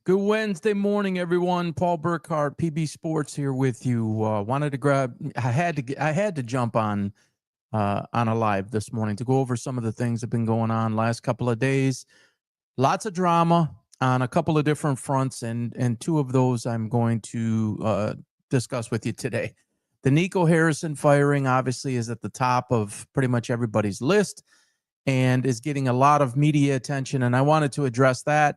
Good Wednesday morning, everyone. Paul Burkhart, PB Sports here with you. Wanted to grab. I had to jump on a live this morning to go over some of the things that have been going on last couple of days. Lots of drama on a couple of different fronts, and two of those I'm going to discuss with you today. The Nico Harrison firing obviously is at the top of pretty much everybody's list and is getting a lot of media attention, and I wanted to address that.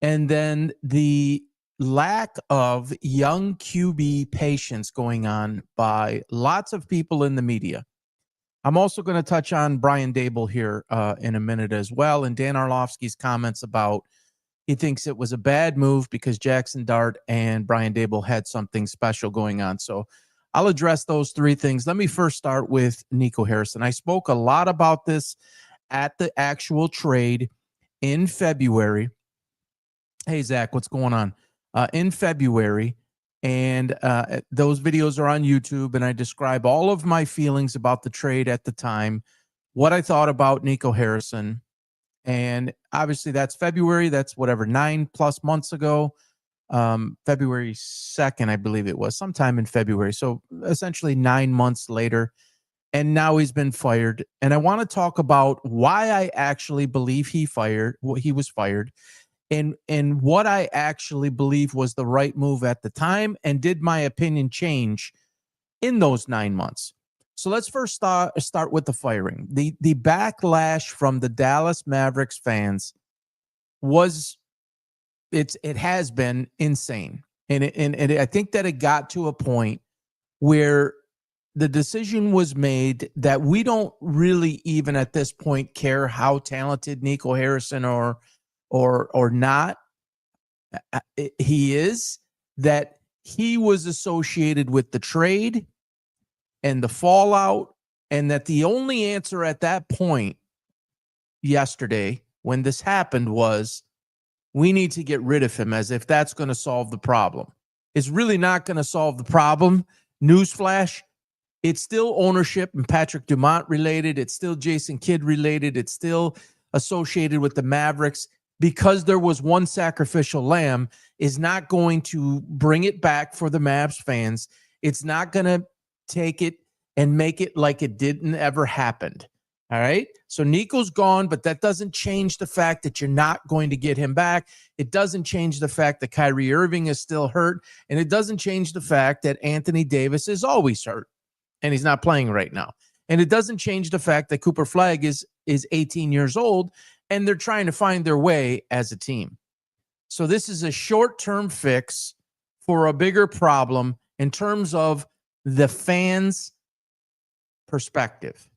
And then the lack of young QB patience going on by lots of people in the media. I'm also going to touch on Brian Dable here in a minute as well, and Dan Orlovsky's comments about he thinks it was a bad move because Jackson Dart and Brian Dable had something special going on. So I'll address those three things. Let me first start with Nico Harrison. I spoke a lot about this at the actual trade in February. Hey, Zach, what's going on? In February, and those videos are on YouTube, and I describe all of my feelings about the trade at the time, what I thought about Nico Harrison, and obviously that's February. That's whatever, 9+ months ago, February 2nd, I believe it was, sometime in February. So essentially 9 months later, and now he's been fired. And I want to talk about why I actually believe he was fired. And what I actually believe was the right move at the time, and did my opinion change in those 9 months? So let's first start with the firing. The backlash from the Dallas Mavericks fans it has been insane, and I think that it got to a point where the decision was made that we don't really even at this point care how talented Nico Harrison or not he is, that he was associated with the trade and the fallout, and that the only answer at that point yesterday when this happened was we need to get rid of him, as if that's going to solve the problem. It's really not going to solve the problem. Newsflash, it's still ownership and Patrick Dumont related. It's still Jason Kidd related. It's still associated with the Mavericks. Because there was one sacrificial lamb is not going to bring it back for the Mavs fans. It's not going to take it and make it like it didn't ever happened. All right. So Nico's gone, but that doesn't change the fact that you're not going to get him back. It doesn't change the fact that Kyrie Irving is still hurt. And it doesn't change the fact that Anthony Davis is always hurt and he's not playing right now. And it doesn't change the fact that Cooper Flagg is 18 years old and they're trying to find their way as a team. So this is a short-term fix for a bigger problem in terms of the fans' perspective.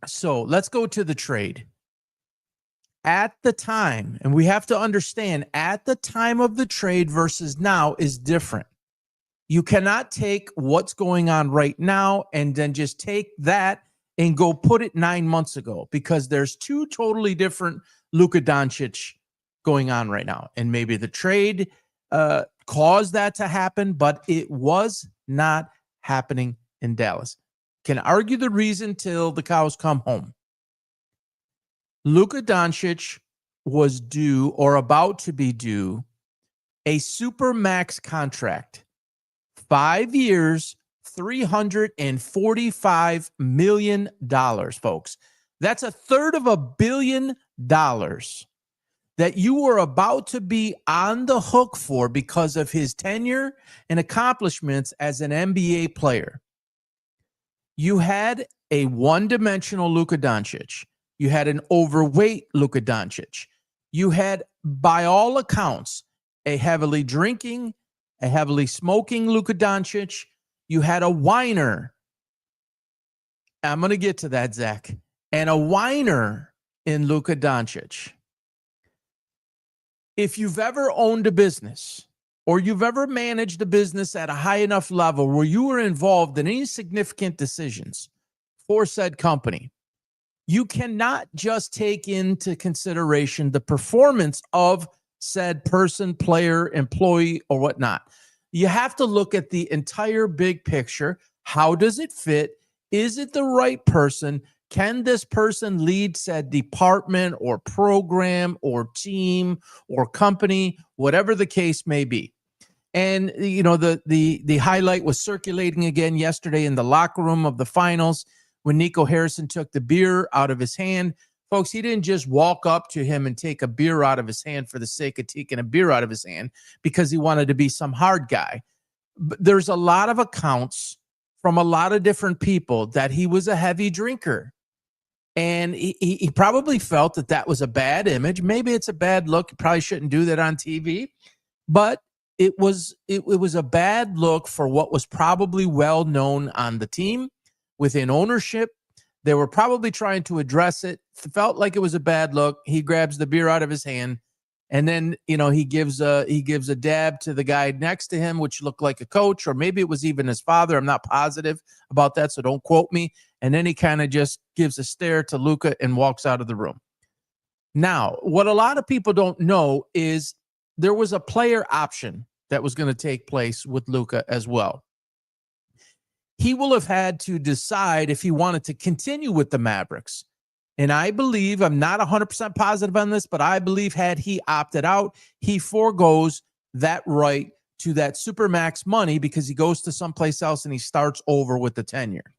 So let's go to the trade. At the time, and we have to understand, at the time of the trade versus now is different. You cannot take what's going on right now and then just take that and go put it 9 months ago, because there's two totally different Luka Doncic going on right now. And maybe the trade caused that to happen, but it was not happening in Dallas. Can argue the reason till the cows come home. Luka Doncic was due, or about to be due, a supermax contract. 5 years, $345 million, folks. That's $350 million that you were about to be on the hook for because of his tenure and accomplishments as an NBA player. You had a one-dimensional Luka Doncic. You had an overweight Luka Doncic. You had, by all accounts, a heavily drinking, a heavily smoking Luka Doncic. You had a whiner. I'm going to get to that, Zach. And a whiner in Luka Doncic. If you've ever owned a business or you've ever managed a business at a high enough level where you were involved in any significant decisions for said company, you cannot just take into consideration the performance of said person, player, employee, or whatnot. You have to look at the entire big picture. How does it fit? Is it the right person? Can this person lead said department or program or team or company, whatever the case may be? And the highlight was circulating again yesterday in the locker room of the finals when Nico Harrison took the beer out of his hand. Folks, he didn't just walk up to him and take a beer out of his hand for the sake of taking a beer out of his hand because he wanted to be some hard guy. But there's a lot of accounts from a lot of different people that he was a heavy drinker. And he probably felt that that was a bad image. Maybe it's a bad look. You probably shouldn't do that on TV. But it was a bad look for what was probably well known on the team within ownership. They were probably trying to address it. Felt like it was a bad look. He grabs the beer out of his hand, and then he gives a dab to the guy next to him, which looked like a coach, or maybe it was even his father. I'm not positive about that, so don't quote me. And then he kind of just gives a stare to Luka and walks out of the room. Now, what a lot of people don't know is there was a player option that was going to take place with Luka as well. He will have had to decide if he wanted to continue with the Mavericks. And I believe, I'm not 100% positive on this, but I believe had he opted out, he forgoes that right to that Supermax money because he goes to someplace else and he starts over with the tenure.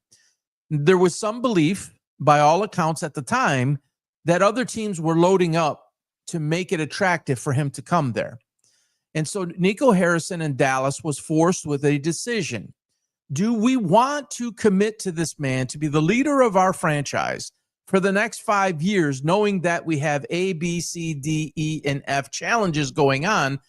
There was some belief, by all accounts at the time, that other teams were loading up to make it attractive for him to come there. And so Nico Harrison in Dallas was forced with a decision. Do we want to commit to this man to be the leader of our franchise for the next 5 years, knowing that we have A, B, C, D, E, and F challenges going on?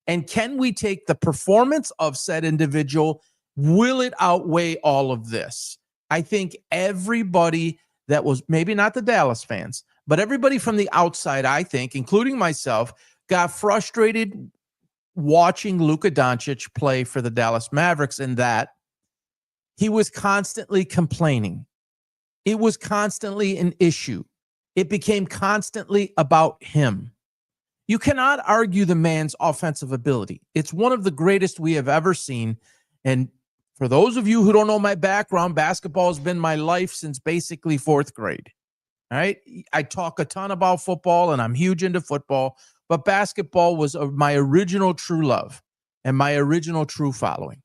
And can we take the performance of said individual? Will it outweigh all of this? I think everybody that was, maybe not the Dallas fans, but everybody from the outside, I think, including myself, got frustrated watching Luka Doncic play for the Dallas Mavericks in that he was constantly complaining. It was constantly an issue. It became constantly about him. You cannot argue the man's offensive ability. It's one of the greatest we have ever seen. And for those of you who don't know my background, basketball has been my life since basically 4th grade. All right. I talk a ton about football and I'm huge into football, but basketball was my original true love and my original true following.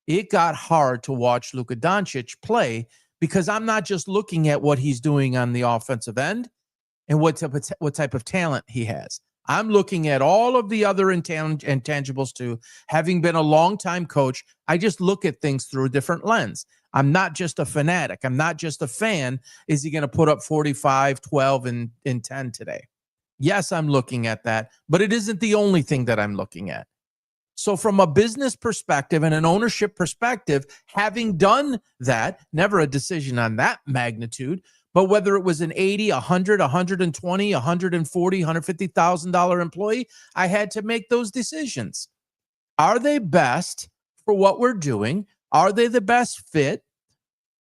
It got hard to watch Luka Doncic play because I'm not just looking at what he's doing on the offensive end and what type of talent he has. I'm looking at all of the other intangibles too. Having been a longtime coach, I just look at things through a different lens. I'm not just a fanatic. I'm not just a fan. Is he going to put up 45, 12, and 10 today? Yes, I'm looking at that, but it isn't the only thing that I'm looking at. So from a business perspective and an ownership perspective, having done that, never a decision on that magnitude, but whether it was an 80, 100, 120, 140, $150,000 employee, I had to make those decisions. Are they best for what we're doing? Are they the best fit?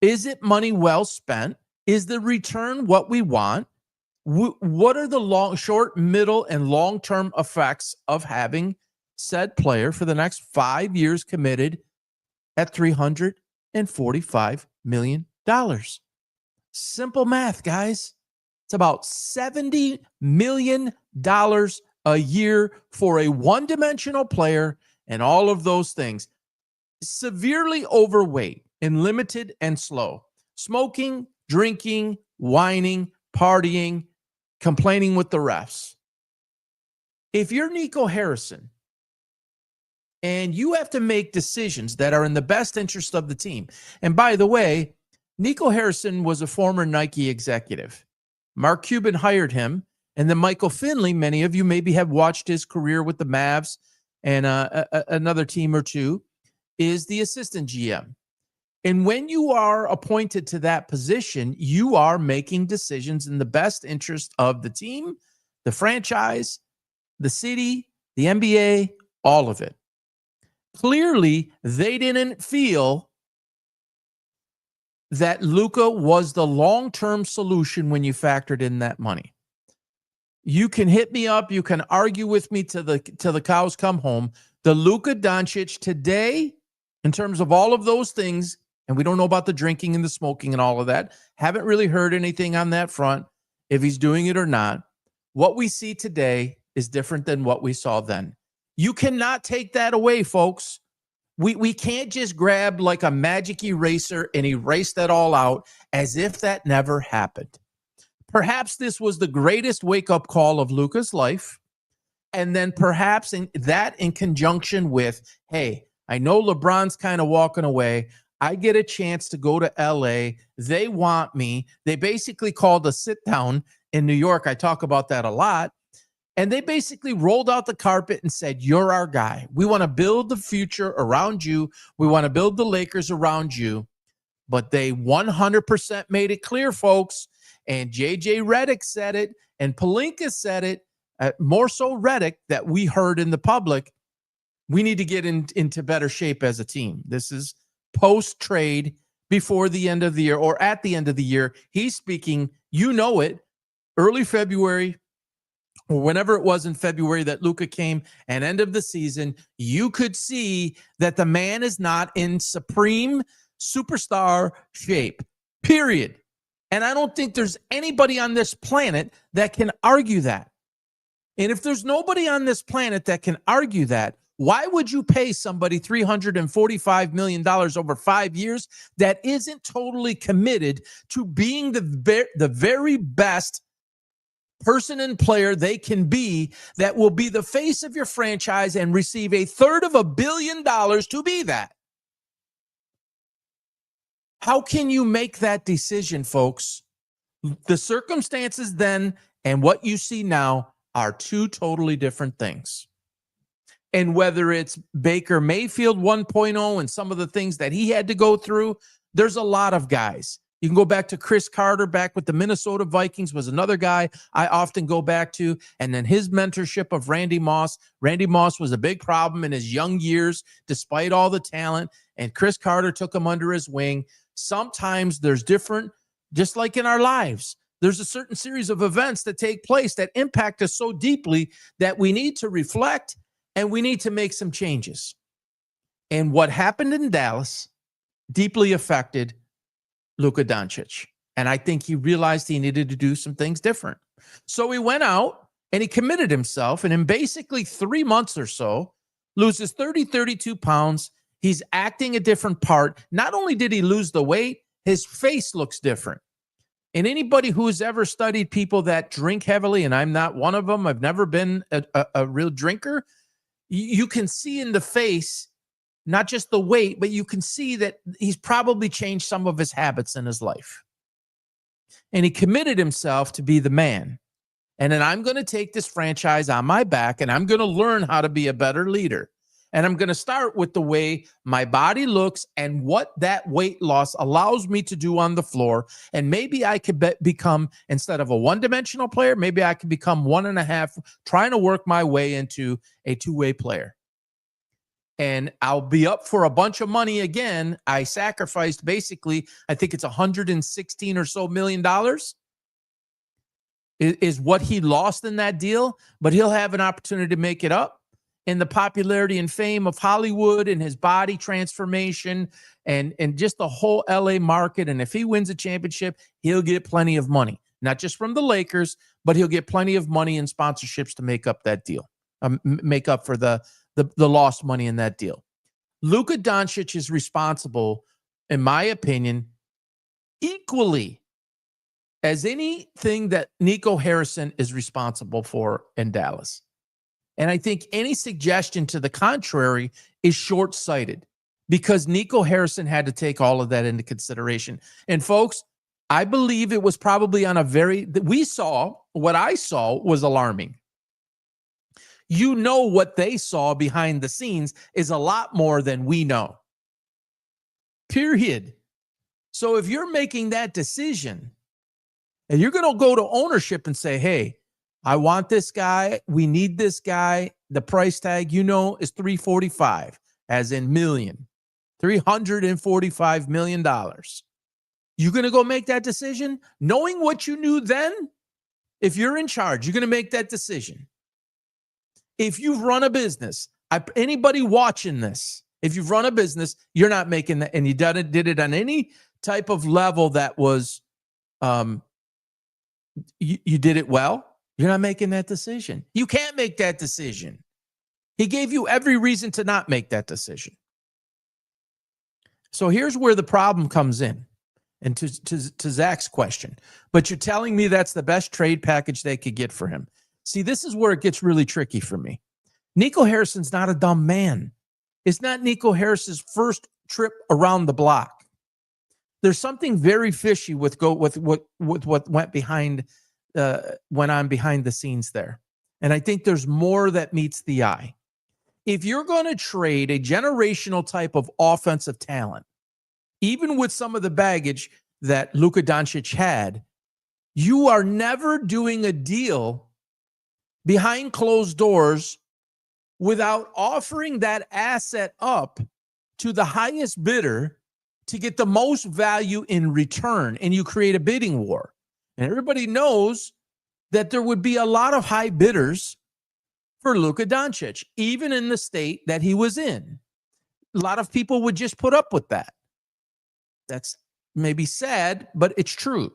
Is it money well spent? Is the return what we want? What are the long, short, middle, and long-term effects of having said player for the next 5 years committed at $345 million? Simple math, guys. It's about $70 million a year for a one-dimensional player and all of those things. Severely overweight and limited and slow. Smoking, drinking, whining, partying, complaining with the refs. If you're Nico Harrison and you have to make decisions that are in the best interest of the team, and by the way, Nico Harrison was a former Nike executive. Mark Cuban hired him, and then Michael Finley, many of you maybe have watched his career with the Mavs and another team or two, is the assistant GM. And when you are appointed to that position, you are making decisions in the best interest of the team, the franchise, the city, the NBA, all of it. Clearly, they didn't feel that Luka was the long-term solution when you factored in that money. You can hit me up. You can argue with me till the cows come home. The Luka Doncic today, in terms of all of those things, And we don't know about the drinking and the smoking and all of that. Haven't really heard anything on that front, if he's doing it or not. What we see today is different than what we saw then. You cannot take that away, folks. We can't just grab like a magic eraser and erase that all out as if that never happened. Perhaps this was the greatest wake-up call of Luka's life. And then perhaps in conjunction with, hey, I know LeBron's kind of walking away. I get a chance to go to LA. They want me. They basically called a sit down in New York. I talk about that a lot. And they basically rolled out the carpet and said, you're our guy. We want to build the future around you. We want to build the Lakers around you. But they 100% made it clear, folks. And JJ Redick said it, and Pelinka said it, more so Redick, that we heard in the public. We need to get into better shape as a team. This is post-trade, before the end of the year or at the end of the year. He's speaking, you know it, early February, or whenever it was in February that Luka came, and end of the season, you could see that the man is not in supreme superstar shape, period. And I don't think there's anybody on this planet that can argue that. And if there's nobody on this planet that can argue that, why would you pay somebody $345 million over 5 years that isn't totally committed to being the very best person and player they can be, that will be the face of your franchise and receive $350 million to be that? How can you make that decision, folks? The circumstances then and what you see now are two totally different things. And whether it's Baker Mayfield 1.0 and some of the things that he had to go through, there's a lot of guys. You can go back to Chris Carter back with the Minnesota Vikings, was another guy I often go back to. And then his mentorship of Randy Moss. Randy Moss was a big problem in his young years, despite all the talent. And Chris Carter took him under his wing. Sometimes there's different, just like in our lives, there's a certain series of events that take place that impact us so deeply that we need to reflect and we need to make some changes. And what happened in Dallas deeply affected Luka Doncic. And I think he realized he needed to do some things different. So he went out and he committed himself. And in basically 3 months or so, loses 32 pounds. He's acting a different part. Not only did he lose the weight, his face looks different. And anybody who's ever studied people that drink heavily, and I'm not one of them, I've never been a real drinker, you can see in the face, not just the weight, but you can see that he's probably changed some of his habits in his life. And he committed himself to be the man. And then I'm going to take this franchise on my back, and I'm going to learn how to be a better leader. And I'm going to start with the way my body looks and what that weight loss allows me to do on the floor. And maybe I could become, instead of a one-dimensional player, maybe I could become 1.5, trying to work my way into a two-way player. And I'll be up for a bunch of money again. I sacrificed basically, I think it's $116 or so million is what he lost in that deal, but he'll have an opportunity to make it up. And the popularity and fame of Hollywood and his body transformation and just the whole LA market. And if he wins a championship, he'll get plenty of money, not just from the Lakers, but he'll get plenty of money in sponsorships to make up that deal, make up for the lost money in that deal. Luka Doncic is responsible, in my opinion, equally as anything that Nico Harrison is responsible for in Dallas. And I think any suggestion to the contrary is short-sighted, because Nico Harrison had to take all of that into consideration. And folks, I believe it was probably on what I saw was alarming. You know, what they saw behind the scenes is a lot more than we know. Period. So if you're making that decision and you're going to go to ownership and say, hey, I want this guy. We need this guy. The price tag, is $345, as in million, $345 million. You're going to go make that decision knowing what you knew then? If you're in charge, you're going to make that decision. If you've run a business, anybody watching this, If you've run a business, you're not making that, and you did it on any type of level that was, you did it well, you're not making that decision. You can't make that decision. He gave you every reason to not make that decision. So here's where the problem comes in. And to Zach's question, but you're telling me that's the best trade package they could get for him. See, this is where it gets really tricky for me. Nico Harrison's not a dumb man. It's not Nico Harris's first trip around the block. There's something very fishy with what went on behind the scenes there. And I think there's more that meets the eye. If you're going to trade a generational type of offensive talent, even with some of the baggage that Luka Doncic had, you are never doing a deal behind closed doors without offering that asset up to the highest bidder to get the most value in return, and you create a bidding war. And everybody knows that there would be a lot of high bidders for Luka Doncic, even in the state that he was in. A lot of people would just put up with that. That's maybe sad, but it's true.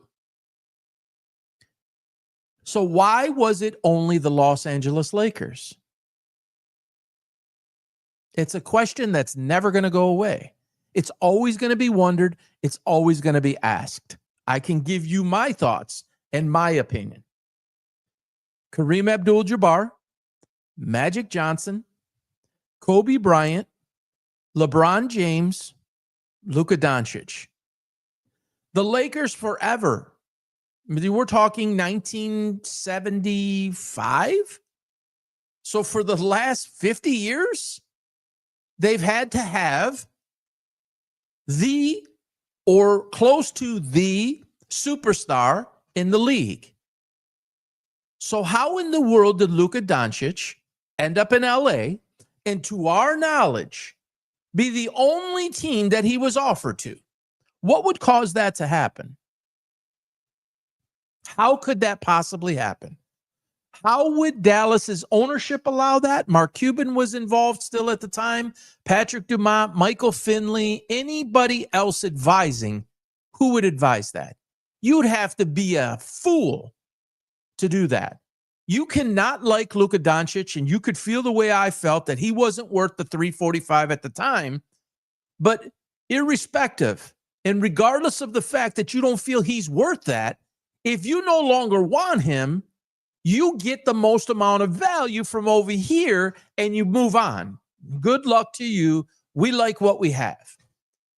So why was it only the Los Angeles Lakers? It's a question that's never going to go away. It's always going to be wondered. It's always going to be asked. I can give you my thoughts and my opinion. Kareem Abdul-Jabbar, Magic Johnson, Kobe Bryant, LeBron James, Luka Doncic. The Lakers forever. I mean, we're talking 1975. So for the last 50 years, they've had to have the or close to the superstar in the league. So how in the world did Luka Doncic end up in LA and, to our knowledge, be the only team that he was offered to? What would cause that to happen? How could that possibly happen? How would Dallas's ownership allow that? Mark Cuban was involved still at the time. Patrick Dumont, Michael Finley, anybody else advising, who would advise that? You'd have to be a fool to do that. You cannot like Luka Doncic, and you could feel the way I felt that he wasn't worth the $345 at the time. But irrespective, and regardless of the fact that you don't feel he's worth that, if you no longer want him, you get the most amount of value from over here and you move on. Good luck to you. We like what we have.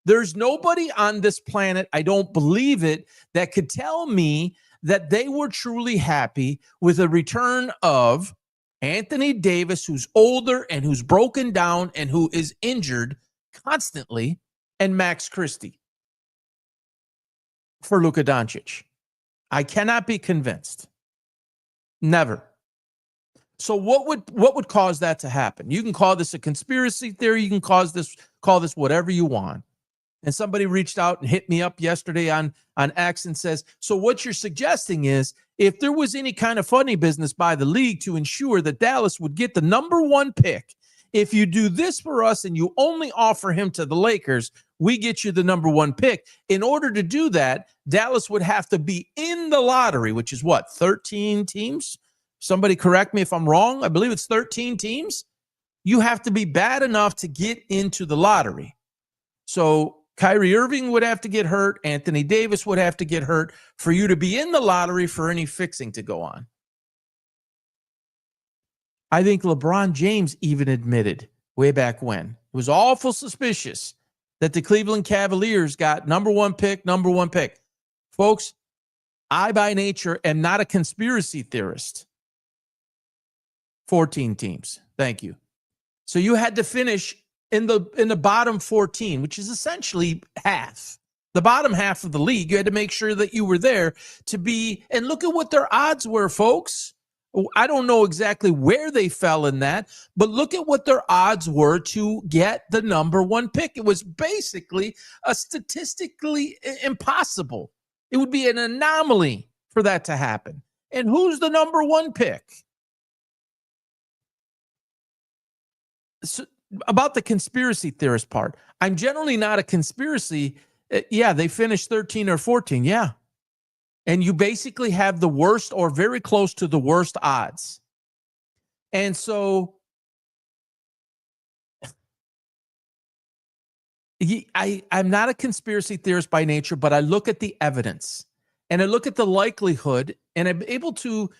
There's nobody on this planet, I don't believe it, that could tell me that they were truly happy with a return of Anthony Davis, who's older and who's broken down and who is injured constantly, and Max Christie for Luka Doncic. I cannot be convinced. Never. So what would cause that to happen? You can call this a conspiracy theory. You can call this whatever you want. And somebody reached out and hit me up yesterday on X and says, so what you're suggesting is if there was any kind of funny business by the league to ensure that Dallas would get the number one pick, if you do this for us and you only offer him to the Lakers, we get you the number one pick. In order to do that, Dallas would have to be in the lottery, which is what, 13 teams? Somebody correct me if I'm wrong. I believe it's 13 teams. You have to be bad enough to get into the lottery. So Kyrie Irving would have to get hurt. Anthony Davis would have to get hurt for you to be in the lottery for any fixing to go on. I think LeBron James even admitted way back when it was awful suspicious that the Cleveland Cavaliers got number one pick. Folks, I by nature am not a conspiracy theorist. 14 teams. Thank you. So you had to finish in the bottom 14, which is essentially half. The bottom half of the league. You had to make sure that you were there to be, and look at what their odds were, folks. I don't know exactly where they fell in that, but look at what their odds were to get the number one pick. It was basically a statistically impossible. It would be an anomaly for that to happen. And who's the number one pick? So about the conspiracy theorist part, I'm generally not a conspiracy. Yeah, they finished 13 or 14. Yeah. And you basically have the worst or very close to the worst odds. And so I'm not a conspiracy theorist by nature, but I look at the evidence and I look at the likelihood, and I'm able to,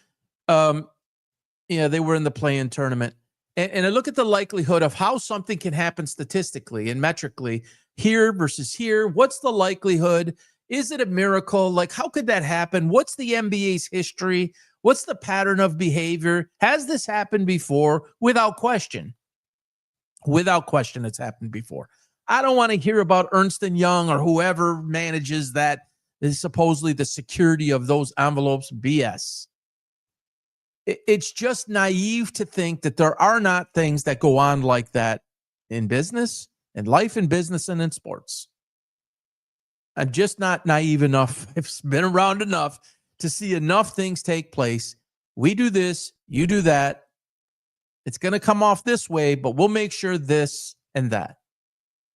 they were in the play-in tournament. And I look at the likelihood of how something can happen statistically and metrically here versus here. What's the likelihood? Is it a miracle? Like, how could that happen? What's the NBA's history? What's the pattern of behavior? Has this happened before? Without question. Without question, it's happened before. I don't want to hear about Ernst & Young or whoever manages that is supposedly the security of those envelopes. BS. It's just naive to think that there are not things that go on like that in business, in life, in business, and in sports. I'm just not naive enough. I've been around enough to see enough things take place. We do this, you do that. It's going to come off this way, but we'll make sure this and that.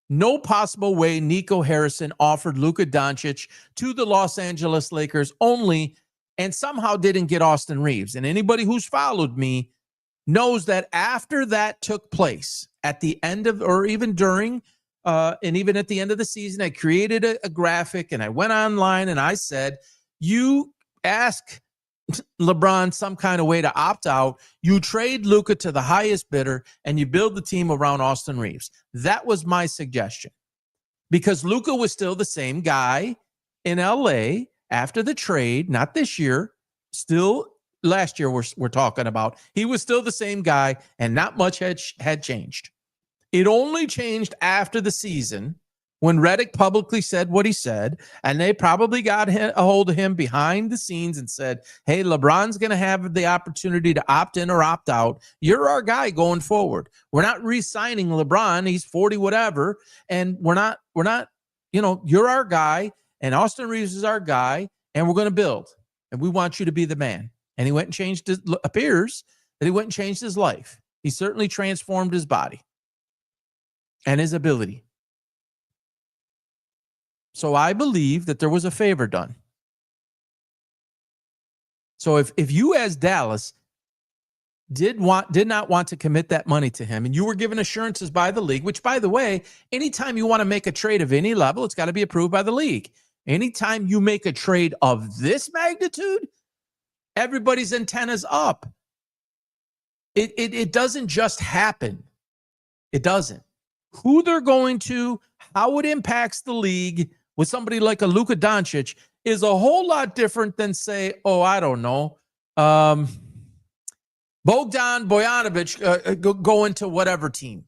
No possible way Nico Harrison offered Luka Doncic to the Los Angeles Lakers only, and somehow didn't get Austin Reeves. And anybody who's followed me knows that after that took place, at the end of, or even during, and even at the end of the season, I created a graphic and I went online and I said, you ask LeBron some kind of way to opt out, you trade Luka to the highest bidder, and you build the team around Austin Reeves. That was my suggestion, because Luka was still the same guy in LA after the trade, not this year, still last year we're talking about. He was still the same guy, and not much had changed. It only changed after the season when Redick publicly said what he said, and they probably got a hold of him behind the scenes and said, hey, LeBron's going to have the opportunity to opt in or opt out. You're our guy going forward. We're not re-signing LeBron. He's 40 whatever, and we're not, you're our guy, and Austin Reeves is our guy, and we're going to build, and we want you to be the man. And he went and changed appears that he went and changed his life. He certainly transformed his body and his ability. So I believe that there was a favor done. So if you as Dallas did not want to commit that money to him, and you were given assurances by the league, which, by the way, anytime you want to make a trade of any level, it's got to be approved by the league. Anytime you make a trade of this magnitude, everybody's antennas up. It doesn't just happen. It doesn't. Who they're going to, how it impacts the league with somebody like a Luka Doncic is a whole lot different than, say, I don't know, Bogdan Bojanovic going to whatever team,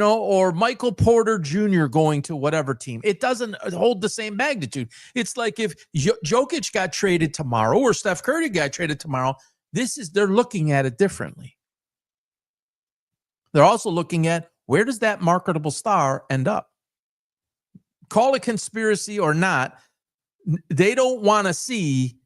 or Michael Porter Jr. going to whatever team. It doesn't hold the same magnitude. It's like if Jokic got traded tomorrow or Steph Curry got traded tomorrow, they're looking at it differently. They're also looking at, where does that marketable star end up? Call it conspiracy or not, they don't want to see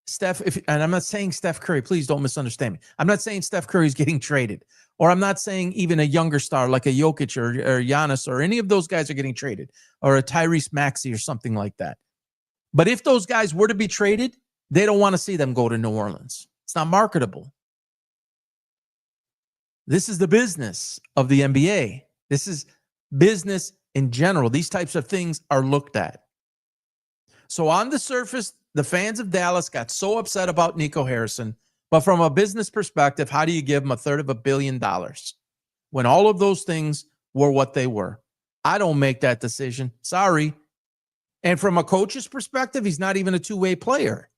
Steph. And I'm not saying Steph Curry, please don't misunderstand me. I'm not saying Steph Curry's getting traded, or I'm not saying even a younger star like a Jokic or Giannis or any of those guys are getting traded, or a Tyrese Maxey or something like that. But if those guys were to be traded, they don't want to see them go to New Orleans. It's not marketable. This is the business of the NBA. This is business in general. These types of things are looked at. So on the surface, the fans of Dallas got so upset about Nico Harrison. But from a business perspective, how do you give him $330 million when all of those things were what they were? I don't make that decision. Sorry. And from a coach's perspective, he's not even a two-way player,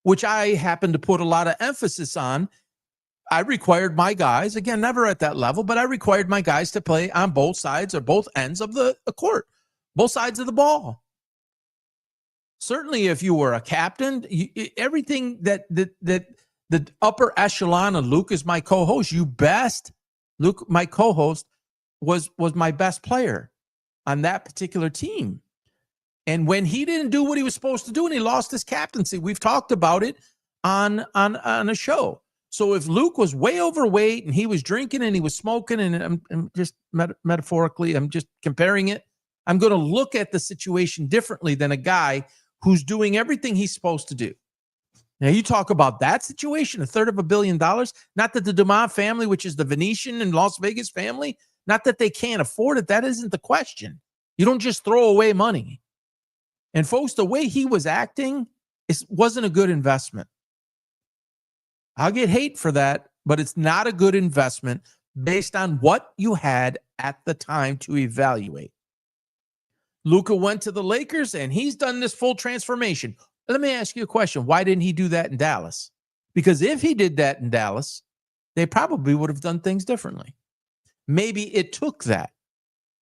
which I happen to put a lot of emphasis on. I required my guys, again, never at that level, but I required my guys to play on both sides or both ends of the court, both sides of the ball. Certainly, if you were a captain, everything that the upper echelon of Luke is my co-host. Luke, my co-host, was my best player on that particular team. And when he didn't do what he was supposed to do and he lost his captaincy, we've talked about it on a show. So if Luke was way overweight and he was drinking and he was smoking, and I'm just metaphorically, I'm just comparing it, I'm going to look at the situation differently than a guy who's doing everything he's supposed to do. Now, you talk about that situation, $350 million. Not that the DeMond family, which is the Venetian and Las Vegas family, not that they can't afford it. That isn't the question. You don't just throw away money. And folks, the way he was acting wasn't a good investment. I'll get hate for that, but it's not a good investment based on what you had at the time to evaluate. Luka went to the Lakers, and he's done this full transformation. Let me ask you a question. Why didn't he do that in Dallas? Because if he did that in Dallas, they probably would have done things differently. Maybe it took that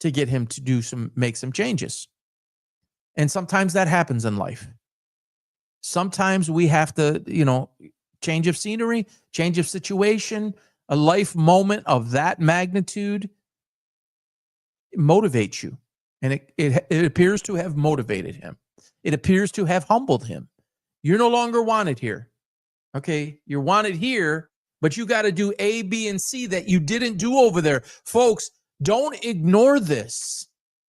to get him to make some changes. And sometimes that happens in life. Sometimes we have to, change of scenery, change of situation, a life moment of that magnitude motivates you. And it appears to have motivated him. It appears to have humbled him. You're no longer wanted here. Okay, you're wanted here, but you got to do A, B, and C that you didn't do over there. Folks, don't ignore this.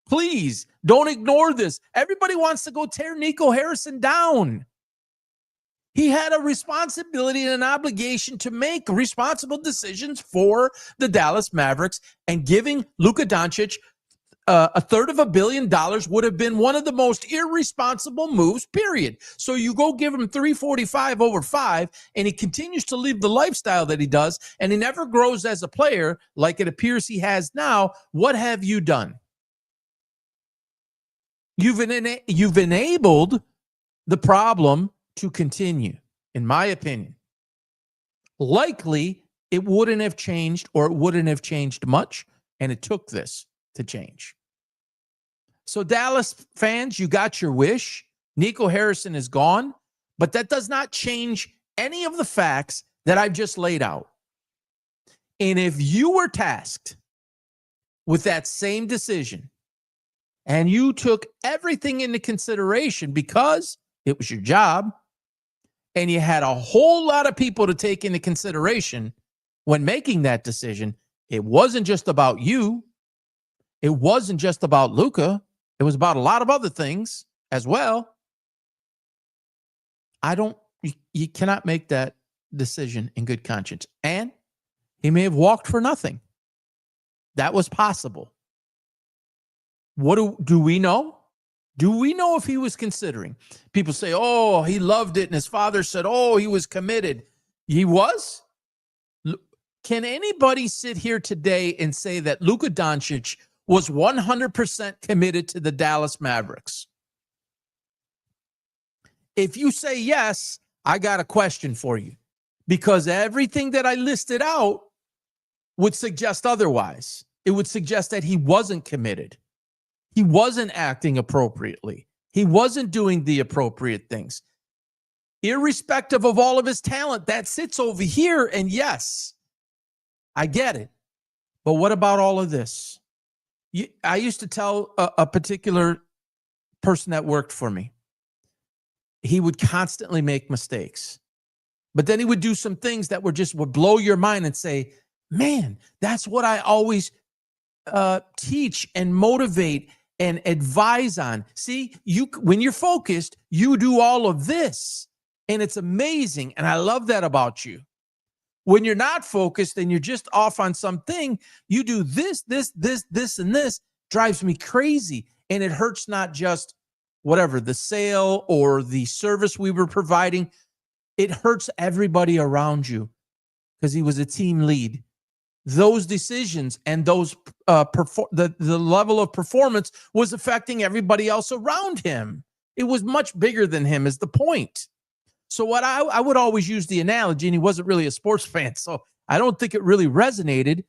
Please, don't ignore this. Everybody wants to go tear Nico Harrison down. He had a responsibility and an obligation to make responsible decisions for the Dallas Mavericks, and giving Luka Doncic $350 million would have been one of the most irresponsible moves, period. So you go give him 345 over 5, and he continues to live the lifestyle that he does, and he never grows as a player like it appears he has now. What have you done? You've enabled the problem to continue, in my opinion. Likely, it wouldn't have changed, or it wouldn't have changed much, and it took this to change. So Dallas fans, you got your wish. Nico Harrison is gone, but that does not change any of the facts that I've just laid out. And if you were tasked with that same decision, and you took everything into consideration because it was your job, and you had a whole lot of people to take into consideration when making that decision, it wasn't just about you. It wasn't just about Luka. It was about a lot of other things as well. You cannot make that decision in good conscience. And he may have walked for nothing. That was possible. What do we know? Do we know if he was considering? People say, oh, he loved it. And his father said, oh, he was committed. He was? Can anybody sit here today and say that Luka Doncic was 100% committed to the Dallas Mavericks? If you say yes, I got a question for you, because everything that I listed out would suggest otherwise. It would suggest that he wasn't committed. He wasn't acting appropriately. He wasn't doing the appropriate things. Irrespective of all of his talent, that sits over here. And yes, I get it. But what about all of this? I used to tell a particular person that worked for me, he would constantly make mistakes. But then he would do some things that would blow your mind and say, man, that's what I always teach and motivate and advise on. See, when you're focused, you do all of this, and it's amazing. And I love that about you. When you're not focused and you're just off on something, you do this, and this. Drives me crazy. And it hurts not just the sale or the service we were providing. It hurts everybody around you, because he was a team lead. Those decisions and those the level of performance was affecting everybody else around him. It was much bigger than him, is the point. So what I would always use the analogy, and he wasn't really a sports fan, so I don't think it really resonated,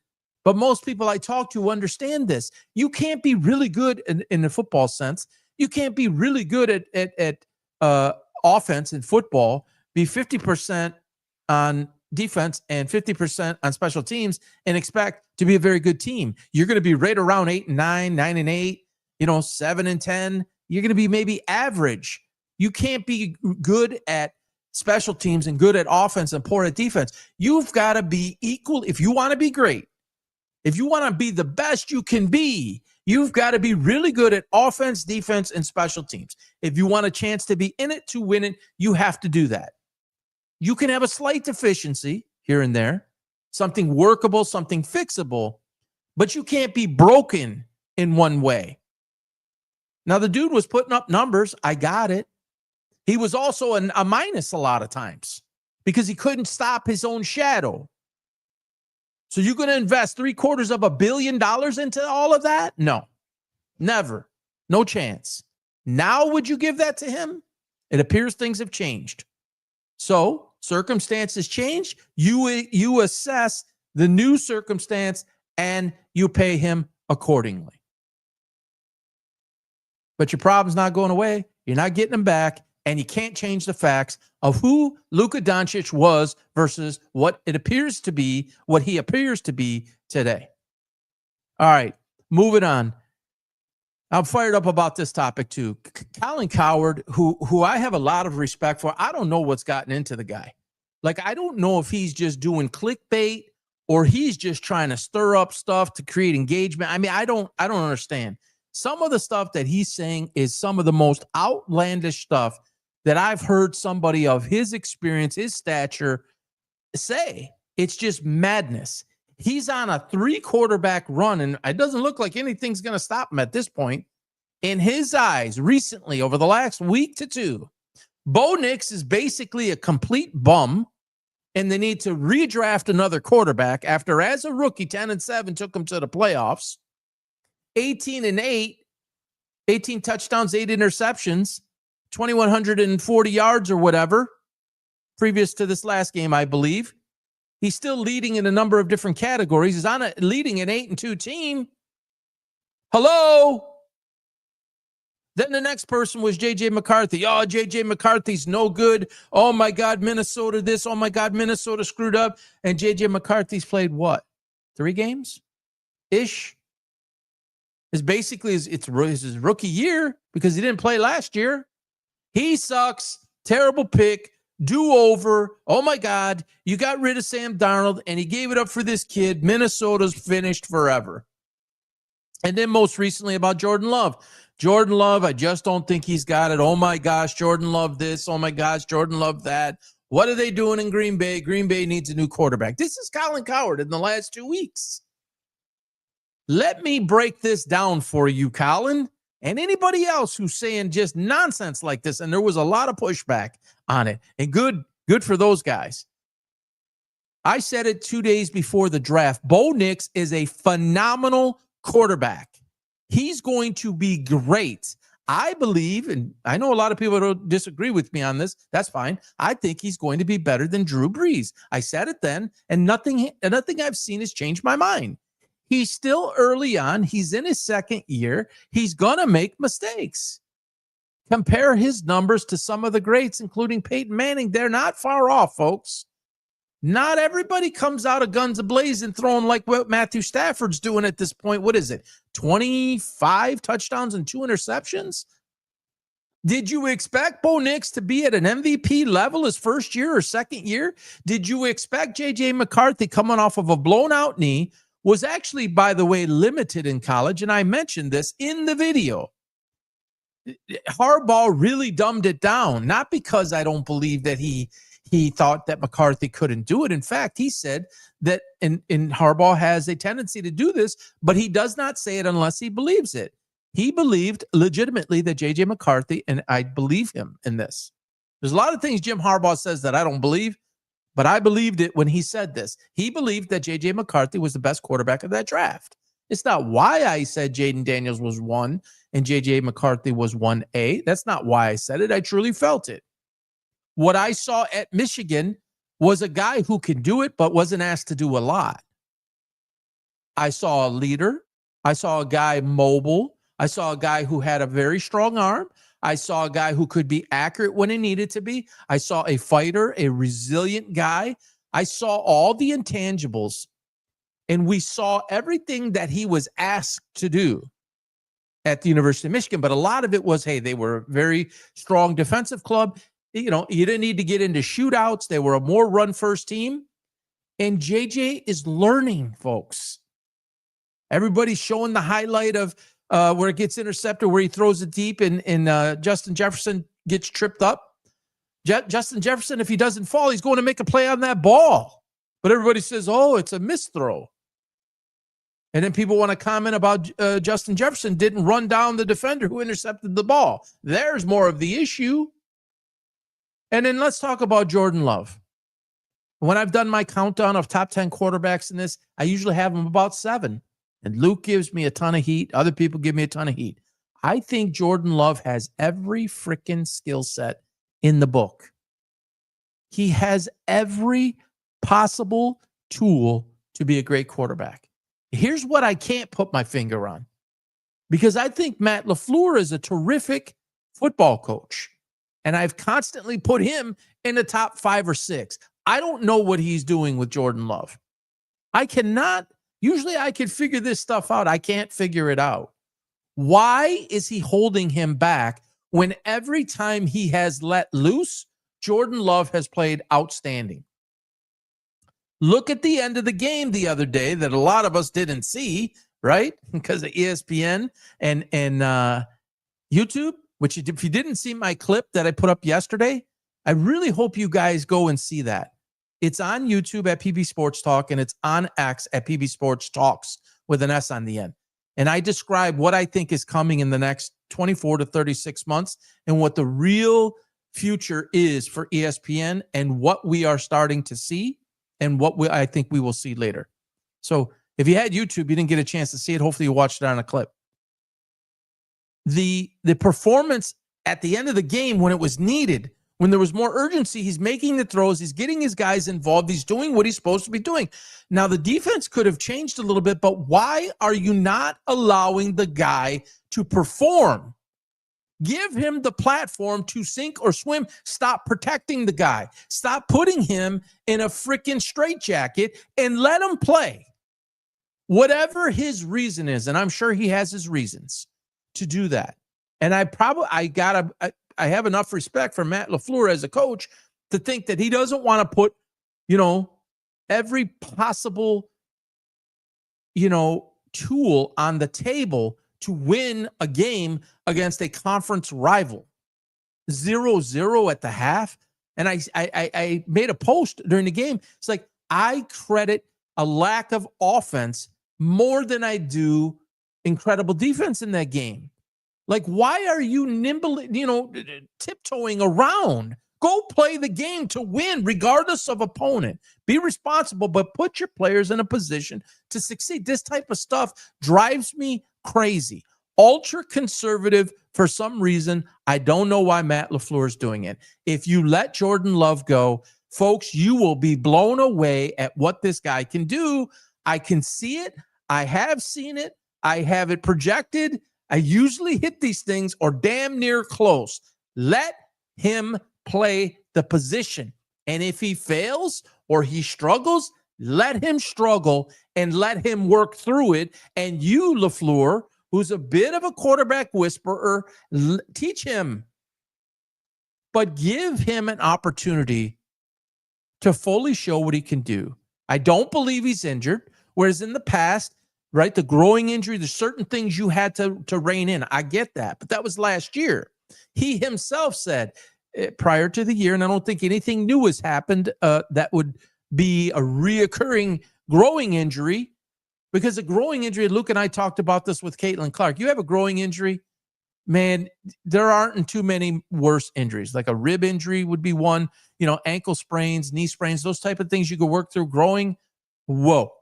but most people I talk to understand this. You can't be really good in the football sense. You can't be really good at offense in football, be 50% on defense and 50% on special teams, and expect to be a very good team. You're going to be right around 8-9, 9-8, 7-10. You're going to be maybe average. You can't be good at special teams and good at offense and poor at defense. You've got to be equal. If you want to be great, if you want to be the best you can be, you've got to be really good at offense, defense, and special teams. If you want a chance to be in it to win it, you have to do that. You can have a slight deficiency here and there, something workable, something fixable, but you can't be broken in one way. Now, the dude was putting up numbers. I got it. He was also a minus a lot of times because he couldn't stop his own shadow. So you're going to invest $750 million into all of that? No, never. No chance. Now, would you give that to him? It appears things have changed. So circumstances change. You assess the new circumstance and you pay him accordingly. But your problem's not going away. You're not getting him back. And you can't change the facts of who Luka Doncic was versus what he appears to be today. All right, moving on. I'm fired up about this topic too. Colin Cowherd, who I have a lot of respect for, I don't know what's gotten into the guy. Like, I don't know if he's just doing clickbait or he's just trying to stir up stuff to create engagement. I mean, I don't understand. Some of the stuff that he's saying is some of the most outlandish stuff that I've heard somebody of his experience, his stature say. It's just madness. He's on a 3-quarterback run, and it doesn't look like anything's going to stop him at this point. In his eyes, recently, over the last week to two, Bo Nix is basically a complete bum, and they need to redraft another quarterback after, as a rookie, 10-7 took him to the playoffs. 18-8, 18 touchdowns, 8 interceptions, 2,140 yards or whatever, previous to this last game, I believe. He's still leading in a number of different categories. He's leading an 8-2 team. Hello? Then the next person was J.J. McCarthy. Oh, J.J. McCarthy's no good. Oh, my God, Minnesota this. Oh, my God, Minnesota screwed up. And J.J. McCarthy's played what? 3 games-ish? It's basically it's his rookie year because he didn't play last year. He sucks. Terrible pick. Do-over. Oh, my God. You got rid of Sam Darnold, and he gave it up for this kid. Minnesota's finished forever. And then most recently about Jordan Love. Jordan Love, I just don't think he's got it. Oh, my gosh, Jordan Love this. Oh, my gosh, Jordan Love that. What are they doing in Green Bay? Green Bay needs a new quarterback. This is Colin Cowherd in the last 2 weeks. Let me break this down for you, Colin, and anybody else who's saying just nonsense like this. And there was a lot of pushback on it. And good for those guys. I said it 2 days before the draft. Bo Nix is a phenomenal quarterback. He's going to be great. I believe, and I know a lot of people don't disagree with me on this. That's fine. I think he's going to be better than Drew Brees. I said it then, and nothing I've seen has changed my mind. He's still early on. He's in his second year. He's going to make mistakes. Compare his numbers to some of the greats, including Peyton Manning. They're not far off, folks. Not everybody comes out of guns a-blazing throwing like what Matthew Stafford's doing at this point. What is it? 25 touchdowns and 2 interceptions? Did you expect Bo Nix to be at an MVP level his first year or second year? Did you expect J.J. McCarthy coming off of a blown-out knee, was actually, by the way, limited in college, and I mentioned this in the video. Harbaugh really dumbed it down, not because I don't believe that he thought that McCarthy couldn't do it. In fact, he said that in Harbaugh has a tendency to do this, but he does not say it unless he believes it. He believed legitimately that J.J. McCarthy, and I believe him in this. There's a lot of things Jim Harbaugh says that I don't believe, but I believed it when he said this. He believed that J.J. McCarthy was the best quarterback of that draft. It's not why I said Jaden Daniels was 1 and J.J. McCarthy was 1A. That's not why I said it. I truly felt it. What I saw at Michigan was a guy who can do it, but wasn't asked to do a lot. I saw a leader. I saw a guy mobile. I saw a guy who had a very strong arm. I saw a guy who could be accurate when he needed to be. I saw a fighter, a resilient guy. I saw all the intangibles, and we saw everything that he was asked to do at the University of Michigan. But a lot of it was, hey, they were a very strong defensive club. you didn't need to get into shootouts. They were a more run-first team. And JJ is learning, folks. Everybody's showing the highlight of where it gets intercepted, where he throws it deep, and Justin Jefferson gets tripped up. Justin Jefferson, if he doesn't fall, he's going to make a play on that ball. But everybody says, oh, it's a misthrow. And then people want to comment about Justin Jefferson didn't run down the defender who intercepted the ball. There's more of the issue. And then let's talk about Jordan Love. When I've done my countdown of top 10 quarterbacks in this, I usually have them about 7. And Luke gives me a ton of heat. Other people give me a ton of heat. I think Jordan Love has every freaking skill set in the book. He has every possible tool to be a great quarterback. Here's what I can't put my finger on, because I think Matt LaFleur is a terrific football coach, and I've constantly put him in the top 5 or 6. I don't know what he's doing with Jordan Love. Usually I can figure this stuff out. I can't figure it out. Why is he holding him back when every time he has let loose, Jordan Love has played outstanding? Look at the end of the game the other day that a lot of us didn't see, right? Because of ESPN and YouTube, which if you didn't see my clip that I put up yesterday, I really hope you guys go and see that. It's on YouTube at PB Sports Talk, and it's on X at PB Sports Talks with an S on the end. And I describe what I think is coming in the next 24 to 36 months and what the real future is for ESPN and what we are starting to see and what I think we will see later. So if you had YouTube, you didn't get a chance to see it. Hopefully you watched it on a clip. The performance at the end of the game when it was needed, when there was more urgency, he's making the throws, he's getting his guys involved, he's doing what he's supposed to be doing. Now, the defense could have changed a little bit, but why are you not allowing the guy to perform? Give him the platform to sink or swim. Stop protecting the guy. Stop putting him in a freaking straitjacket and let him play. Whatever his reason is, and I'm sure he has his reasons to do that. And I have enough respect for Matt LaFleur as a coach to think that he doesn't want to put, every possible, tool on the table to win a game against a conference rival. 0-0 at the half. And I made a post during the game. It's like, I credit a lack of offense more than I do incredible defense in that game. Like, why are you tiptoeing around? Go play the game to win, regardless of opponent. Be responsible, but put your players in a position to succeed. This type of stuff drives me crazy. Ultra conservative for some reason. I don't know why Matt LaFleur is doing it. If you let Jordan Love go, folks, you will be blown away at what this guy can do. I can see it. I have seen it. I have it projected. I usually hit these things or damn near close. Let him play the position. And if he fails or he struggles, let him struggle and let him work through it. And you, LaFleur, who's a bit of a quarterback whisperer, teach him. But give him an opportunity to fully show what he can do. I don't believe he's injured, whereas in the past, right, the growing injury, there's certain things you had to rein in. I get that, but that was last year. He himself said prior to the year, and I don't think anything new has happened that would be a reoccurring growing injury, because a growing injury, Luke and I talked about this with Caitlin Clark. You have a growing injury, man, there aren't too many worse injuries. Like a rib injury would be one, ankle sprains, knee sprains, those type of things you could work through. Growing, whoa.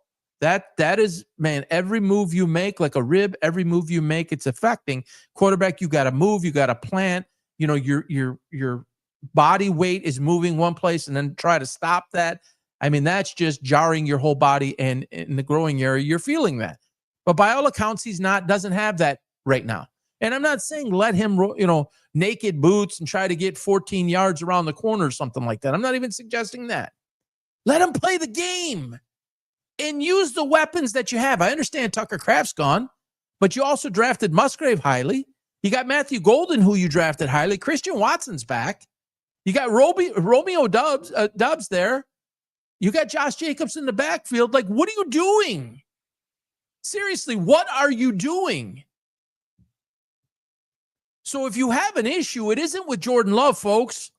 That is, man, every move you make, like a rib, every move you make, it's affecting. Quarterback, you got to move, you got to plant. Your body weight is moving one place, and then try to stop that. I mean, that's just jarring your whole body, and in the growing area, you're feeling that. But by all accounts, doesn't have that right now. And I'm not saying let him, naked boots and try to get 14 yards around the corner or something like that. I'm not even suggesting that. Let him play the game. And use the weapons that you have. I understand Tucker Kraft's gone, but you also drafted Musgrave highly. You got Matthew Golden, who you drafted highly. Christian Watson's back. You got Romeo Dubs there. You got Josh Jacobs in the backfield. Like, what are you doing? Seriously, what are you doing? So if you have an issue, it isn't with Jordan Love, folks.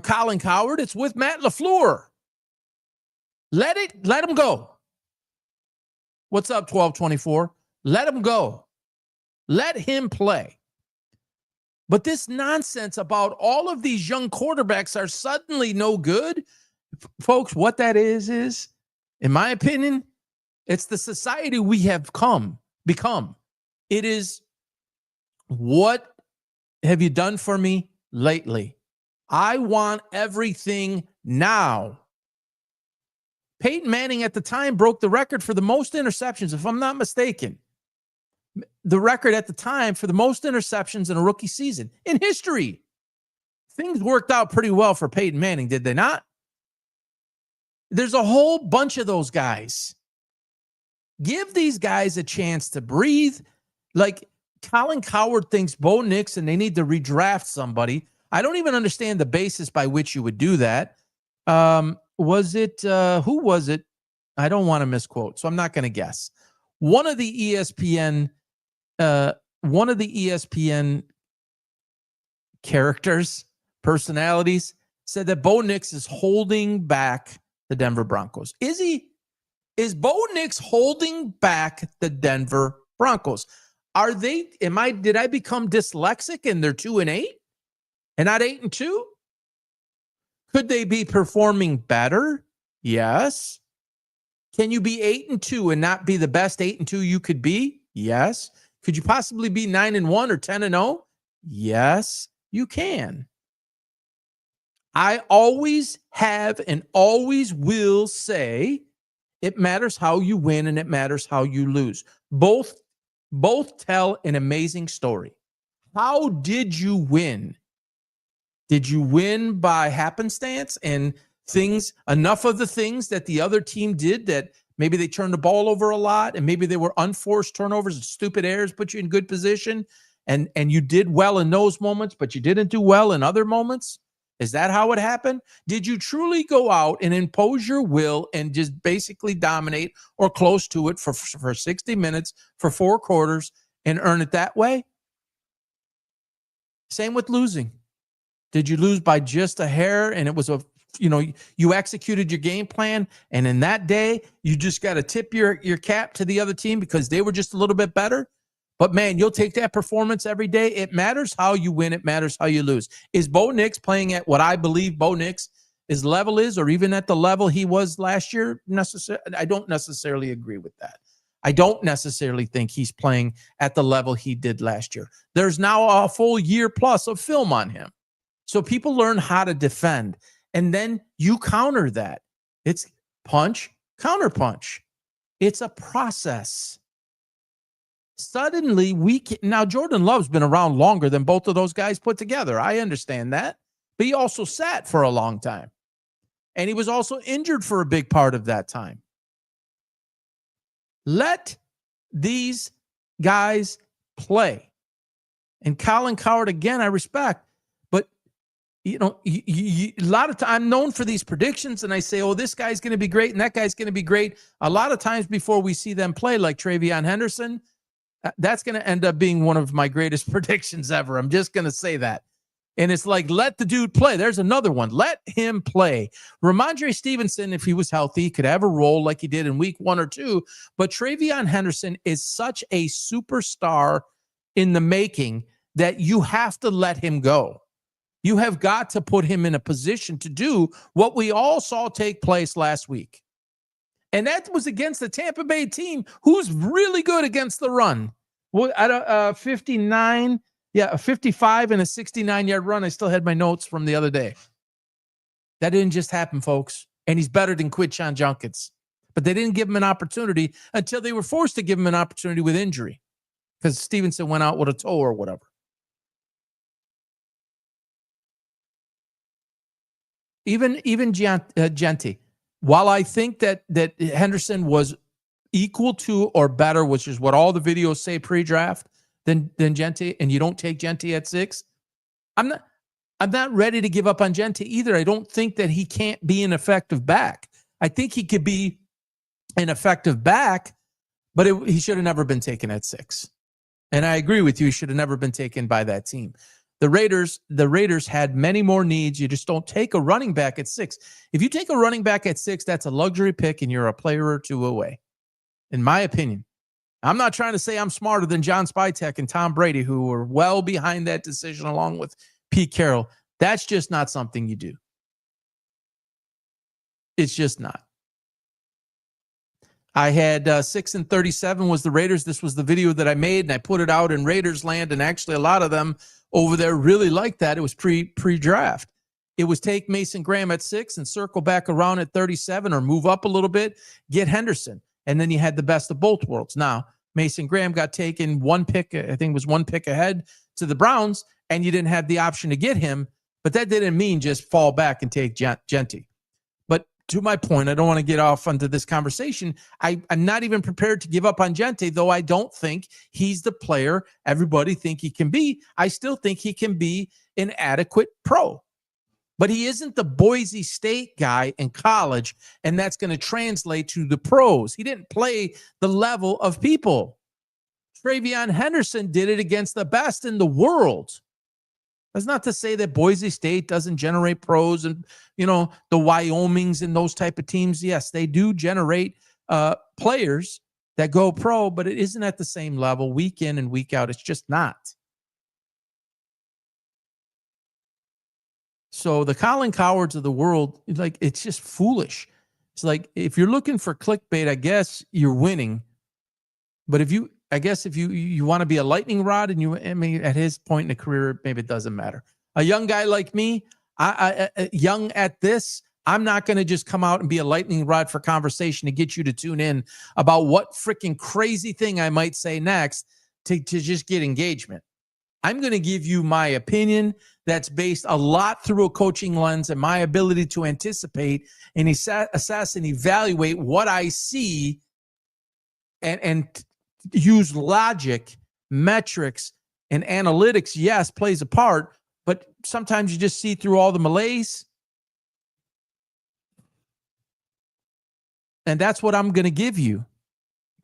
Colin Cowherd, it's with Matt LaFleur. Let him go. What's up, 1224? Let him go. Let him play. But this nonsense about all of these young quarterbacks are suddenly no good, folks, what that is, in my opinion, it's the society we have become. It is, what have you done for me lately? I want everything now. Peyton Manning at the time broke the record for the most interceptions, if I'm not mistaken. The record at the time for the most interceptions in a rookie season in history. Things worked out pretty well for Peyton Manning, did they not? There's a whole bunch of those guys. Give these guys a chance to breathe. Like, Colin Cowherd thinks Bo Nix and they need to redraft somebody. I don't even understand the basis by which you would do that. Who was it? I don't want to misquote, so I'm not going to guess. One of the ESPN personalities said that Bo Nix is holding back the Denver Broncos. Is he? Is Bo Nix holding back the Denver Broncos? Are they? Did I become dyslexic and they're 2-8 and not 8-2? Could they be performing better? Yes. Can you be 8-2 and not be the best 8-2 you could be? Yes. Could you possibly be 9-1 or 10-0? Yes, you can. I always have and always will say it matters how you win and it matters how you lose. Both tell an amazing story. How did you win? Did you win by happenstance and enough of the things that the other team did that maybe they turned the ball over a lot and maybe they were unforced turnovers and stupid errors put you in good position and you did well in those moments, but you didn't do well in other moments? Is that how it happened? Did you truly go out and impose your will and just basically dominate or close to it for 60 minutes, for 4 quarters, and earn it that way? Same with losing. Did you lose by just a hair and it was you executed your game plan and in that day you just got to tip your cap to the other team because they were just a little bit better? But man, you'll take that performance every day. It matters how you win. It matters how you lose. Is Bo Nix playing at what I believe Bo Nix his level is, or even at the level he was last year? I don't necessarily agree with that. I don't necessarily think he's playing at the level he did last year. There's now a full year plus of film on him. So people learn how to defend, and then you counter that. It's punch, counter punch. It's a process. Suddenly, now Jordan Love's been around longer than both of those guys put together. I understand that. But he also sat for a long time. And he was also injured for a big part of that time. Let these guys play. And Colin Cowherd, again, I respect. But, a lot of times I'm known for these predictions, and I say, oh, this guy's going to be great, and that guy's going to be great. A lot of times before we see them play, like Travion Henderson, that's going to end up being one of my greatest predictions ever. I'm just going to say that. And it's like, let the dude play. There's another one. Let him play. Ramondre Stevenson, if he was healthy, could have a role like he did in week 1 or 2. But Travion Henderson is such a superstar in the making that you have to let him go. You have got to put him in a position to do what we all saw take place last week. And that was against the Tampa Bay team, who's really good against the run. Well, at a 59, a 55 and a 69-yard run. I still had my notes from the other day. That didn't just happen, folks. And he's better than Quinshon Judkins. But they didn't give him an opportunity until they were forced to give him an opportunity with injury because Stevenson went out with a toe or whatever. Even Genty. While I think that Henderson was equal to or better, which is what all the videos say pre-draft, than Genty, and you don't take Genty at 6, I'm not ready to give up on Gente either. I don't think that he can't be an effective back. I think he could be an effective back, but he should have never been taken at 6. And I agree with you. He should have never been taken by that team. The Raiders had many more needs. You just don't take a running back at 6. If you take a running back at 6, that's a luxury pick and you're a player or two away, in my opinion. I'm not trying to say I'm smarter than John Spytek and Tom Brady, who were well behind that decision along with Pete Carroll. That's just not something you do. It's just not. I had 6 and 37 was the Raiders. This was the video that I made, and I put it out in Raiders land, and actually a lot of them over there really liked that. It was pre-draft. It was take Mason Graham at 6 and circle back around at 37 or move up a little bit, get Henderson. And then you had the best of both worlds. Now, Mason Graham got taken one pick, I think it was one pick ahead to the Browns, and you didn't have the option to get him. But that didn't mean just fall back and take Gente. But to my point, I don't want to get off onto this conversation. I'm not even prepared to give up on Gente, though I don't think he's the player everybody think he can be. I still think he can be an adequate pro. But he isn't the Boise State guy in college, and that's going to translate to the pros. He didn't play the level of people. Travion Henderson did it against the best in the world. That's not to say that Boise State doesn't generate pros and, the Wyomings and those type of teams. Yes, they do generate players that go pro, but it isn't at the same level week in and week out. It's just not. So the Colin Cowards of the world, it's just foolish. It's like, if you're looking for clickbait, I guess you're winning. But if you want to be a lightning rod and at his point in the career, maybe it doesn't matter. A young guy like me, young at this, I'm not going to just come out and be a lightning rod for conversation to get you to tune in about what freaking crazy thing I might say next to just get engagement. I'm going to give you my opinion that's based a lot through a coaching lens and my ability to anticipate and assess and evaluate what I see and use logic, metrics, and analytics. Yes, plays a part, but sometimes you just see through all the malaise. And that's what I'm going to give you.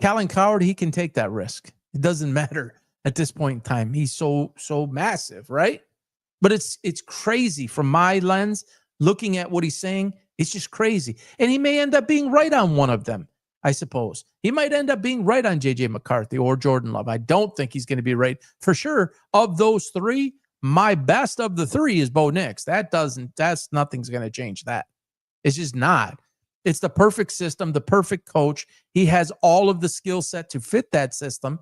Colin Coward, he can take that risk. It doesn't matter. At this point in time, he's so massive, right? But it's crazy from my lens, looking at what he's saying. It's just crazy. And he may end up being right on one of them, I suppose. He might end up being right on J.J. McCarthy or Jordan Love. I don't think he's going to be right. For sure, of those three, my best of the three is Bo Nix. Nothing's going to change that. It's just not. It's the perfect system, the perfect coach. He has all of the skill set to fit that system.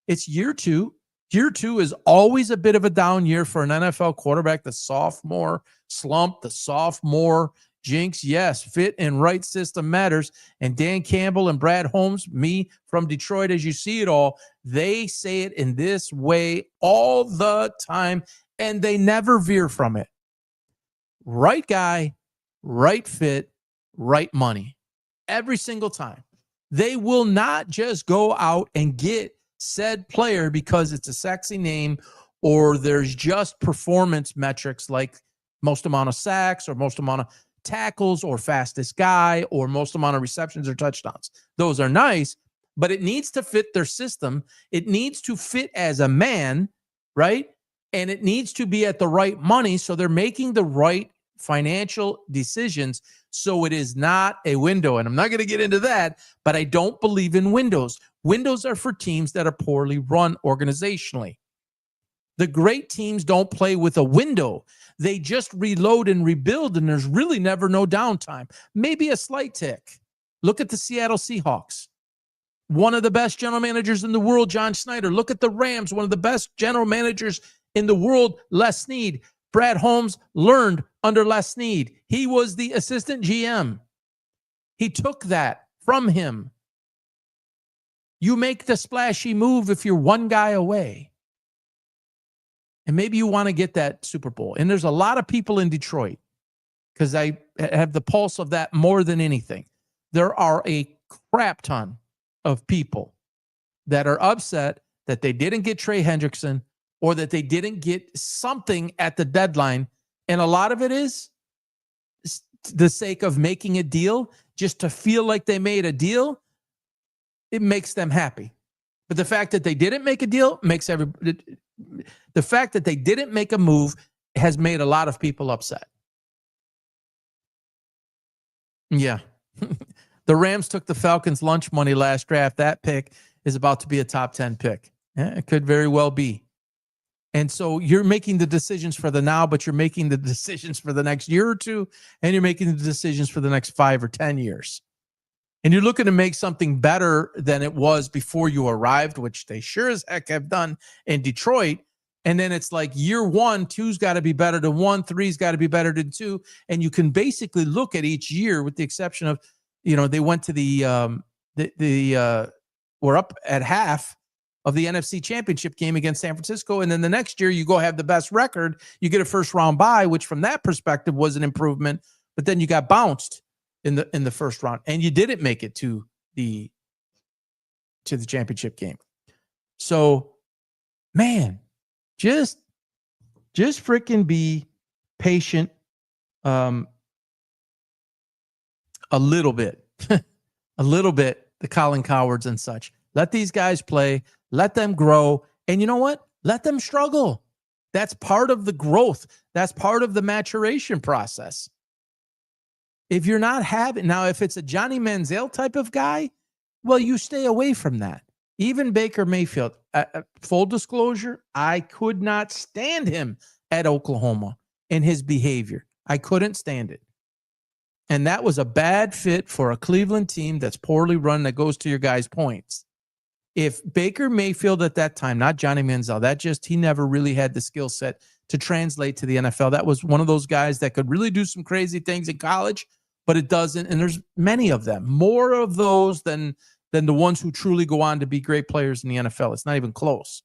It's year 2. Year 2 is always a bit of a down year for an NFL quarterback. The sophomore slump, the sophomore jinx. Yes, fit and right system matters. And Dan Campbell and Brad Holmes, me from Detroit, as you see it all, they say it in this way all the time, and they never veer from it. Right guy, right fit, right money. Every single time. They will not just go out and get said player because it's a sexy name or there's just performance metrics like most amount of sacks or most amount of tackles or fastest guy or most amount of receptions or touchdowns. Those are nice, but it needs to fit their system. It needs to fit as a man, right? And it needs to be at the right money so they're making the right financial decisions so it is not a window. And I'm not going to get into that, but I don't believe in windows. Windows are for teams that are poorly run organizationally. The great teams don't play with a window. They just reload and rebuild, and there's really never no downtime. Maybe a slight tick. Look at the Seattle Seahawks. One of the best general managers in the world, John Schneider. Look at the Rams, one of the best general managers in the world, Les Snead. Brad Holmes learned under Les Snead. He was the assistant GM. He took that from him. You make the splashy move if you're one guy away. And maybe you want to get that Super Bowl. And there's a lot of people in Detroit, because I have the pulse of that more than anything. There are a crap ton of people that are upset that they didn't get Trey Hendrickson or that they didn't get something at the deadline And a lot of it is the sake of making a deal, just to feel like they made a deal. It makes them happy. But the fact that they didn't make a deal makes the fact that they didn't make a move has made a lot of people upset. Yeah. The Rams took the Falcons' lunch money last draft. That pick is about to be a top 10 pick. Yeah, it could very well be. And so you're making the decisions for the now, but you're making the decisions for the next year or two, and you're making the decisions for the next 5 or 10 years. And you're looking to make something better than it was before you arrived, which they sure as heck have done in Detroit. And then it's like year 1, 2's got to be better than 1, 3's got to be better than 2. And you can basically look at each year, with the exception of, they went to we're up at half of the NFC Championship game against San Francisco. And then the next year you go have the best record. You get a first round bye, which from that perspective was an improvement. But then you got bounced in the first round, and you didn't make it to the championship game. So, man, just freaking be patient a little bit. The Colin Cowards and such. Let these guys play. Let them grow. And you know what? Let them struggle. That's part of the growth. That's part of the maturation process. If you're not having, now if it's a Johnny Manziel type of guy, well, you stay away from that. Even Baker Mayfield, full disclosure, I could not stand him at Oklahoma and his behavior. I couldn't stand it. And that was a bad fit for a Cleveland team that's poorly run, that goes to your guys' points. If Baker Mayfield at that time, not Johnny Manziel, he never really had the skill set to translate to the NFL. That was one of those guys that could really do some crazy things in college, but it doesn't. And there's many of them, more of those than the ones who truly go on to be great players in the NFL. It's not even close.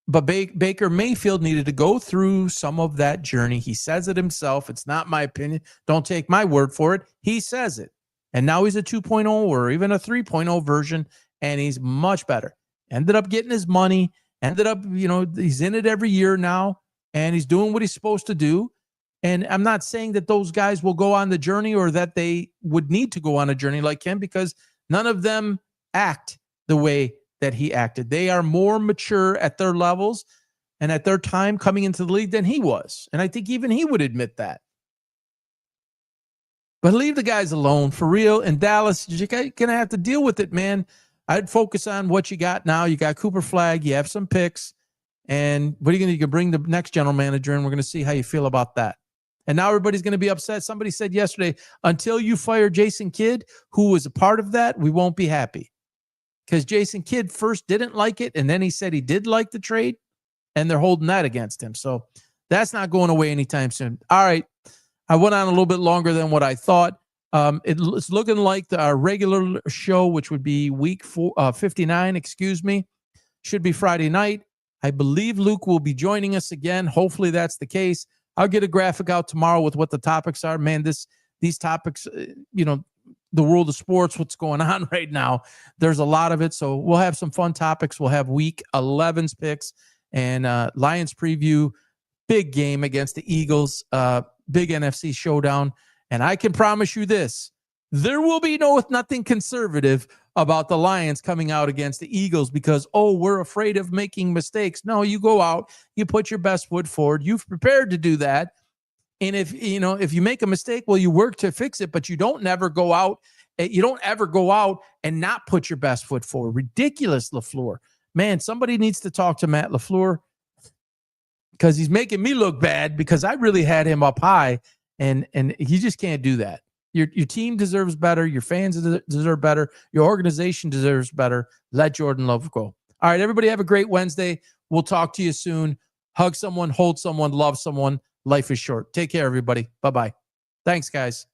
But Baker Mayfield needed to go through some of that journey. He says it himself. It's not my opinion. Don't take my word for it. He says it. And now he's a 2.0 or even a 3.0 version, and he's much better. Ended up getting his money. Ended up, he's in it every year now, and he's doing what he's supposed to do. And I'm not saying that those guys will go on the journey or that they would need to go on a journey like him, because none of them act the way that he acted. They are more mature at their levels and at their time coming into the league than he was. And I think even he would admit that. But leave the guys alone, for real. In Dallas, you're going to have to deal with it, man. I'd focus on what you got now. You got Cooper Flagg. You have some picks. And what are you going to do? You can bring the next general manager, and we're going to see how you feel about that. And now everybody's going to be upset. Somebody said yesterday, until you fire Jason Kidd, who was a part of that, we won't be happy. Because Jason Kidd first didn't like it, and then he said he did like the trade, and they're holding that against him. So that's not going away anytime soon. All right. I went on a little bit longer than what I thought. It's looking like our regular show, which would be week 59, should be Friday night. I believe Luke will be joining us again. Hopefully that's the case. I'll get a graphic out tomorrow with what the topics are. Man, these topics, the world of sports, what's going on right now, there's a lot of it. So we'll have some fun topics. We'll have week 11's picks and Lions preview. Big game against the Eagles. Big NFC showdown. And I can promise you this, there will be nothing conservative about the Lions coming out against the Eagles because, we're afraid of making mistakes. No, you go out, you put your best foot forward. You've prepared to do that. And if you make a mistake, well, you work to fix it, but you don't ever go out and not put your best foot forward. Ridiculous, LaFleur. Man, somebody needs to talk to Matt LaFleur, because he's making me look bad, because I really had him up high, and he just can't do that. Your team deserves better. Your fans deserve better. Your organization deserves better. Let Jordan Love go. All right, everybody have a great Wednesday. We'll talk to you soon. Hug someone, hold someone, love someone. Life is short. Take care, everybody. Bye-bye. Thanks, guys.